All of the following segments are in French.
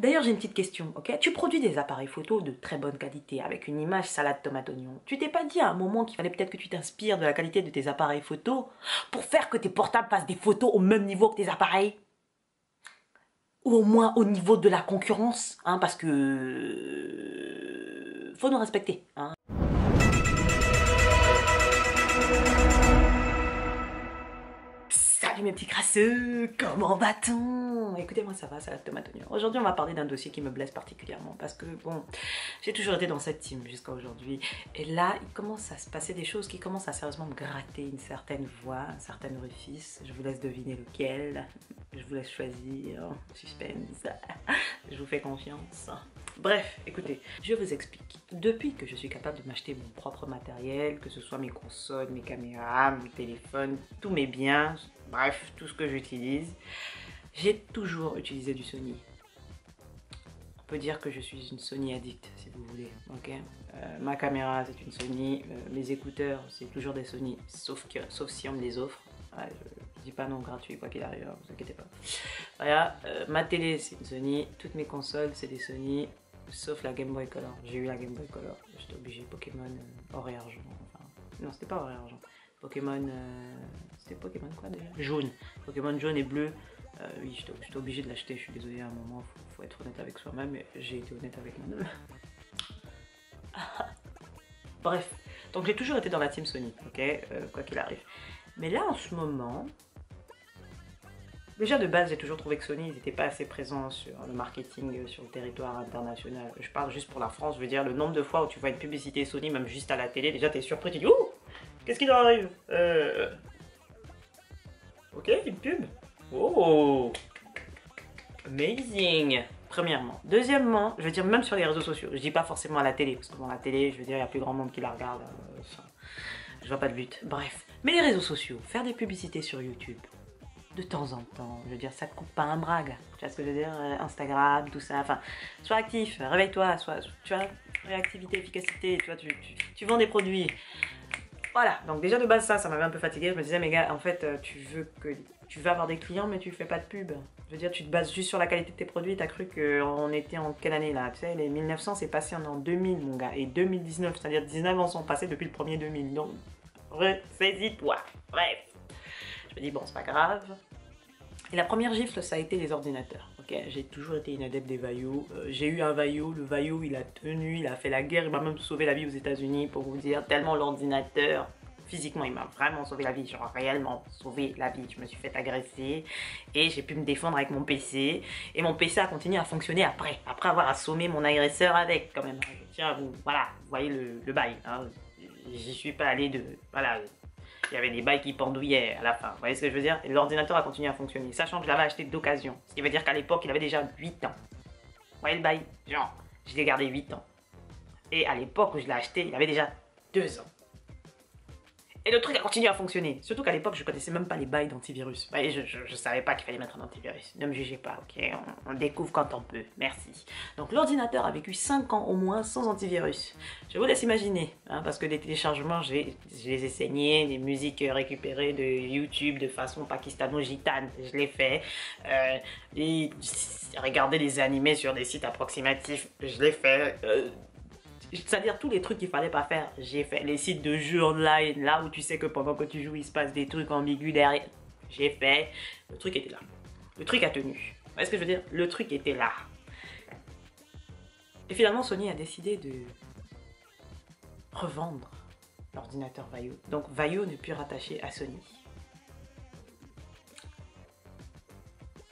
D'ailleurs, j'ai une petite question, ok? Tu produis des appareils photo de très bonne qualité avec une image salade tomate oignon. Tu t'es pas dit à un moment qu'il fallait peut-être que tu t'inspires de la qualité de tes appareils photo pour faire que tes portables fassent des photos au même niveau que tes appareils? Ou au moins au niveau de la concurrence, hein, parce que faut nous respecter, hein. Salut mes petits crasseux, comment va-t-on? Écoutez, moi ça va, salade tomate oignon. Aujourd'hui on va parler d'un dossier qui me blesse particulièrement parce que bon, j'ai toujours été dans cette team jusqu'à aujourd'hui et là il commence à se passer des choses qui commencent à sérieusement me gratter une certaine voix, un certain orifice. Je vous laisse deviner lequel, je vous laisse choisir, suspense, je vous fais confiance. Bref, écoutez, je vous explique. Depuis que je suis capable de m'acheter mon propre matériel, que ce soit mes consoles, mes caméras, mon téléphone, tous mes biens, bref, tout ce que j'utilise, j'ai toujours utilisé du Sony. On peut dire que je suis une Sony addict, si vous voulez, ok? Ma caméra, c'est une Sony, mes écouteurs, c'est toujours des Sony, sauf si on me les offre. Ouais, je dis pas non gratuit, quoi qu'il arrive, vous inquiétez pas. Voilà, ma télé, c'est une Sony, toutes mes consoles, c'est des Sony, sauf la Game Boy Color. J'ai eu la Game Boy Color, j'étais obligé, Pokémon or et argent, enfin, non, c'était pas or et argent. Pokémon, c'était Pokémon quoi déjà? Jaune. Pokémon jaune et bleu. Oui, j'étais obligé de l'acheter, je suis désolée à un moment, faut être honnête avec soi-même, mais j'ai été honnête avec moi-même. Bref, donc j'ai toujours été dans la team Sony, ok, quoi qu'il arrive. Mais là en ce moment, déjà de base j'ai toujours trouvé que Sony n'était pas assez présent sur le marketing sur le territoire international. Je parle juste pour la France, je veux dire le nombre de fois où tu vois une publicité Sony, même juste à la télé, déjà t'es surpris, tu dis ouh, qu'est-ce qui leur arrive? Ok, une pub. Oh, amazing. Premièrement. Deuxièmement, je veux dire même sur les réseaux sociaux. Je dis pas forcément à la télé, parce que dans la télé, je veux dire, il y a plus grand monde qui la regarde. Je vois pas de but. Bref. Mais les réseaux sociaux, faire des publicités sur YouTube, de temps en temps, je veux dire, ça te coupe pas un brag. Tu vois ce que je veux dire? Instagram, tout ça. Enfin, sois actif, réveille-toi, tu vois, réactivité, efficacité, tu vois, tu vends des produits. Voilà, donc déjà de base ça m'avait un peu fatigué. Je me disais, mais gars, en fait, tu veux avoir des clients, mais tu fais pas de pub. Je veux dire, tu te bases juste sur la qualité de tes produits. T'as cru qu'on était en quelle année là? Tu sais, les 1900 c'est passé en 2000, mon gars, et 2019, c'est-à-dire 19 ans sont passés depuis le premier 2000. Donc, ressaisis-toi. Bref, je me dis, bon, c'est pas grave. Et la première gifle, ça a été les ordinateurs. Okay, j'ai toujours été une adepte des Vaio. J'ai eu un Vaio, le Vaio il a tenu, il a fait la guerre, il m'a même sauvé la vie aux États-Unis pour vous dire, tellement l'ordinateur, physiquement, il m'a vraiment sauvé la vie, genre réellement sauvé la vie. Je me suis fait agresser et j'ai pu me défendre avec mon PC. Et mon PC a continué à fonctionner après avoir assommé mon agresseur avec, quand même. Je tiens à vous, voilà, vous voyez le bail. Hein. J'y suis pas allé de, voilà. Il y avait des bails qui pendouillaient à la fin, vous voyez ce que je veux dire? Et l'ordinateur a continué à fonctionner, sachant que je l'avais acheté d'occasion. Ce qui veut dire qu'à l'époque, il avait déjà 8 ans. Vous voyez le bail? Genre, je l'ai gardé 8 ans. Et à l'époque où je l'ai acheté, il avait déjà 2 ans. Et le truc a continué à fonctionner. Surtout qu'à l'époque, je connaissais même pas les bails d'antivirus. Vous voyez, je savais pas qu'il fallait mettre un antivirus. Ne me jugez pas, ok? On découvre quand on peut. Merci. Donc l'ordinateur a vécu 5 ans au moins sans antivirus. Je vous laisse imaginer, hein, parce que les téléchargements, je les ai saignés, des musiques récupérées de YouTube de façon pakistano-gitane, je l'ai fait. Regarder des animés sur des sites approximatifs, je l'ai fait. C'est-à-dire tous les trucs qu'il fallait pas faire, j'ai fait. Les sites de jeux online, là où tu sais que pendant que tu joues, il se passe des trucs ambigus derrière, j'ai fait. Le truc était là. Le truc a tenu. Vous voyez ce que je veux dire? Le truc était là. Et finalement, Sony a décidé de revendre l'ordinateur Vaio. Donc Vaio n'est plus rattaché à Sony.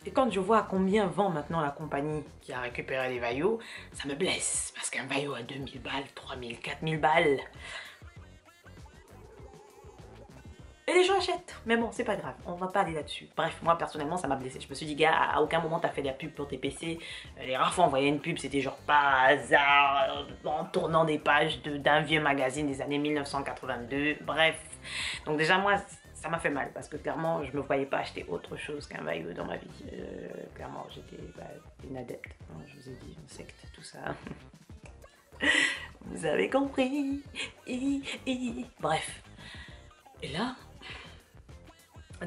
Et quand je vois à combien vend maintenant la compagnie qui a récupéré les Vaio, ça me blesse. Parce qu'un Vaio à 2000 balles, 3000, 4000 balles. Et les gens achètent. Mais bon, c'est pas grave, on va pas aller là-dessus. Bref, moi personnellement, ça m'a blessé. Je me suis dit, gars, à aucun moment t'as fait de la pub pour tes PC. Les rares fois on voyait une pub, c'était genre par hasard, en tournant des pages d'un vieux magazine des années 1982. Bref. Donc déjà, moi, ça m'a fait mal parce que clairement je me voyais pas acheter autre chose qu'un Vaio dans ma vie. Clairement j'étais une adepte, hein, je vous ai dit, une secte, tout ça. Vous avez compris. Bref. Et là,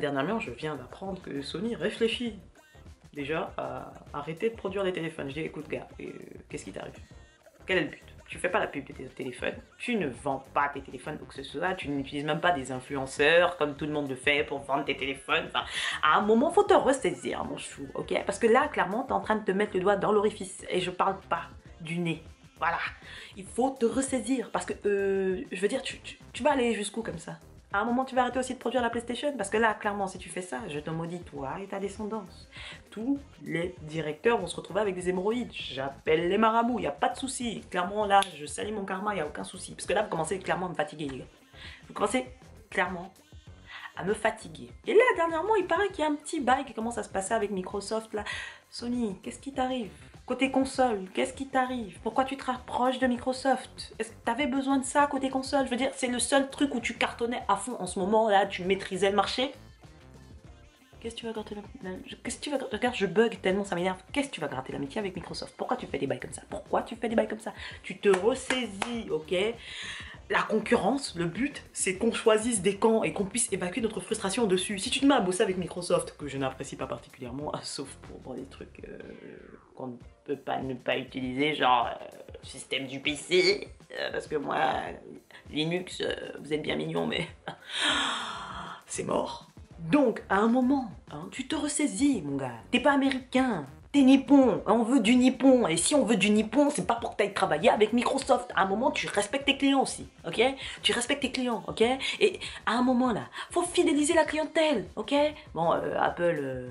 dernièrement je viens d'apprendre que Sony réfléchit déjà arrêter de produire des téléphones. Je dis écoute gars, qu'est-ce qui t'arrive? Quel est le but? Tu fais pas la pub de tes téléphones, tu ne vends pas tes téléphones ou que ce soit, tu n'utilises même pas des influenceurs comme tout le monde le fait pour vendre tes téléphones. Enfin, à un moment, faut te ressaisir, mon chou, ok? Parce que là, clairement, tu es en train de te mettre le doigt dans l'orifice et je parle pas du nez. Voilà, il faut te ressaisir parce que, je veux dire, tu vas aller jusqu'où comme ça? À un moment, tu vas arrêter aussi de produire la PlayStation parce que là, clairement, si tu fais ça, je te maudis toi et ta descendance. Tous les directeurs vont se retrouver avec des hémorroïdes. J'appelle les marabouts, il n'y a pas de souci. Clairement, là, je salis mon karma, il n'y a aucun souci. Parce que là, vous commencez clairement à me fatiguer, les gars. Vous commencez clairement à me fatiguer. Et là, dernièrement, il paraît qu'il y a un petit bail qui commence à se passer avec Microsoft, là. Sony, qu'est-ce qui t'arrive? Côté console, qu'est-ce qui t'arrive? Pourquoi tu te rapproches de Microsoft? Est-ce que t'avais besoin de ça côté console? Je veux dire, c'est le seul truc où tu cartonnais à fond en ce moment, là, tu maîtrisais le marché. Qu'est-ce que tu vas gratter Qu'est-ce que tu vas gratter? Regarde, je bug tellement, ça m'énerve. Qu'est-ce que tu vas gratter l'amitié avec Microsoft? Pourquoi tu fais des bails comme ça? Pourquoi tu fais des bails comme ça? Tu te ressaisis, ok? La concurrence, le but, c'est qu'on choisisse des camps et qu'on puisse évacuer notre frustration dessus. Si tu te mets à bosser avec Microsoft, que je n'apprécie pas particulièrement, sauf pour des trucs qu'on ne peut pas ne pas utiliser, genre système du PC, parce que moi, Linux, vous êtes bien mignon, mais c'est mort. Donc, à un moment, hein, tu te ressaisis, mon gars. T'es pas américain. T'es nippon, on veut du nippon, et si on veut du nippon, c'est pas pour que t'ailles travailler avec Microsoft. À un moment, tu respectes tes clients aussi, ok? Tu respectes tes clients, ok? Et à un moment là, faut fidéliser la clientèle, ok? Bon, Apple,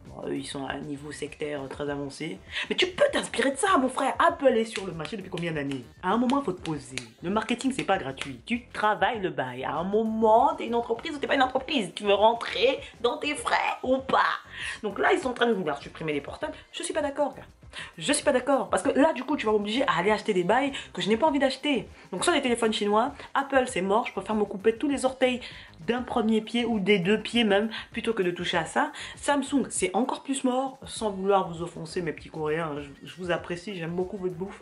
bon, eux ils sont à un niveau sectaire très avancé, mais tu peux t'inspirer de ça, mon frère. Apple est sur le marché depuis combien d'années? À un moment, faut te poser. Le marketing, c'est pas gratuit. Tu travailles le bail. À un moment, t'es une entreprise ou t'es pas une entreprise. Tu veux rentrer dans tes frais ou pas? Donc là, ils sont en train de vouloir supprimer les portables. Je suis pas d'accord, gars. Je suis pas d'accord. Parce que là, du coup, tu vas m'obliger à aller acheter des bails que je n'ai pas envie d'acheter. Donc, soit des téléphones chinois, Apple, c'est mort. Je préfère me couper tous les orteils d'un premier pied ou des deux pieds même, plutôt que de toucher à ça. Samsung, c'est encore plus mort. Sans vouloir vous offenser, mes petits coréens, je vous apprécie. J'aime beaucoup votre bouffe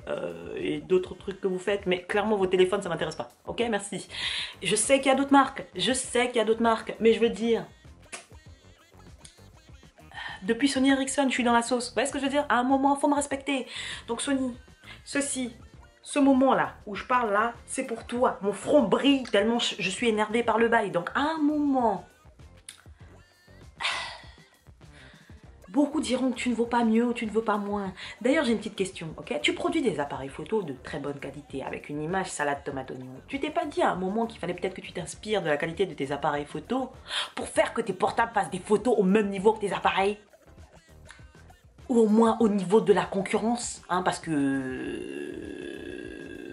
et d'autres trucs que vous faites. Mais clairement, vos téléphones, ça m'intéresse pas. Ok, merci. Je sais qu'il y a d'autres marques. Je sais qu'il y a d'autres marques. Mais je veux dire... Depuis Sony Ericsson, je suis dans la sauce. Vous voyez ce que je veux dire? À un moment, il faut me respecter. Donc Sony, ce moment-là, où je parle là, c'est pour toi. Mon front brille tellement je suis énervée par le bail. Donc à un moment, beaucoup diront que tu ne vaux pas mieux ou tu ne vaux pas moins. D'ailleurs, j'ai une petite question, ok? Tu produis des appareils photo de très bonne qualité, avec une image salade tomate oignon. Tu t'es pas dit à un moment qu'il fallait peut-être que tu t'inspires de la qualité de tes appareils photo pour faire que tes portables fassent des photos au même niveau que tes appareils? Ou au moins au niveau de la concurrence, hein, parce que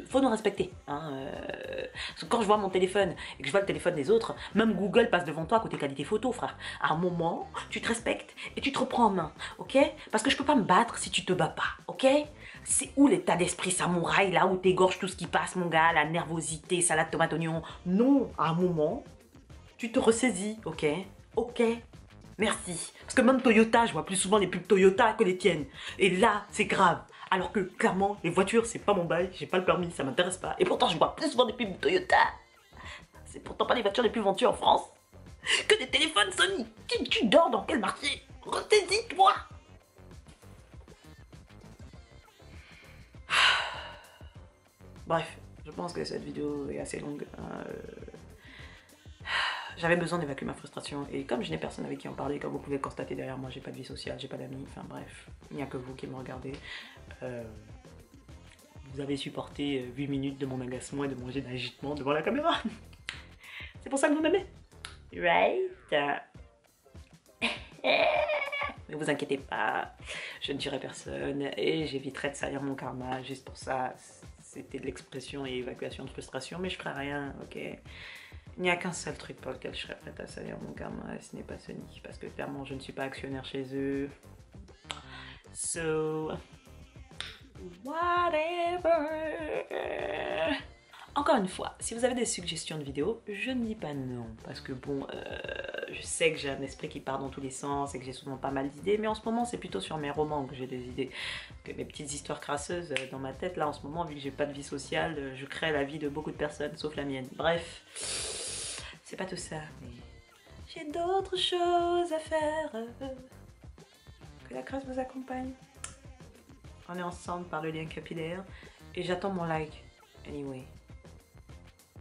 faut nous respecter. Hein, parce que quand je vois mon téléphone et que je vois le téléphone des autres, même Google passe devant toi côté qualité photo, frère. À un moment, tu te respectes et tu te reprends en main, ok? Parce que je peux pas me battre si tu te bats pas, ok? C'est où l'état d'esprit samouraï, là où t'égorges tout ce qui passe, mon gars, la nervosité, salade tomate oignon? Non, à un moment, tu te ressaisis, ok? Ok? Merci. Parce que même Toyota, je vois plus souvent les pubs Toyota que les tiennes. Et là, c'est grave. Alors que clairement, les voitures, c'est pas mon bail, j'ai pas le permis, ça m'intéresse pas. Et pourtant, je vois plus souvent des pubs Toyota. C'est pourtant pas les voitures les plus vendues en France que des téléphones Sony. Tu dors dans quel marché? Ressaisis-toi. Bref, je pense que cette vidéo est assez longue. J'avais besoin d'évacuer ma frustration et comme je n'ai personne avec qui en parler, comme vous pouvez le constater derrière moi, j'ai pas de vie sociale, j'ai pas d'amis, enfin bref, il n'y a que vous qui me regardez. Vous avez supporté 8 minutes de mon agacement et de mon jet d'agitement devant la caméra. C'est pour ça que vous m'aimez. Right? Ne vous inquiétez pas, je ne tuerai personne et j'éviterai de salir mon karma juste pour ça. C'était de l'expression et évacuation de frustration, mais je ferai rien, ok? Il n'y a qu'un seul truc pour lequel je serais prête à salir mon karma, et ce n'est pas Sony, parce que clairement je ne suis pas actionnaire chez eux. So, whatever. Encore une fois, si vous avez des suggestions de vidéos, je ne dis pas non, parce que bon, je sais que j'ai un esprit qui part dans tous les sens et que j'ai souvent pas mal d'idées, mais en ce moment c'est plutôt sur mes romans que j'ai des idées, que mes petites histoires crasseuses dans ma tête. Là en ce moment, vu que j'ai pas de vie sociale, je crée la vie de beaucoup de personnes, sauf la mienne. Bref, c'est pas tout ça, mais j'ai d'autres choses à faire que Que la grâce vous accompagne. On est ensemble par le lien capillaire. Et j'attends mon like, anyway.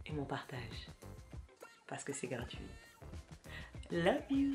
Et mon partage. Parce que c'est gratuit. Love you.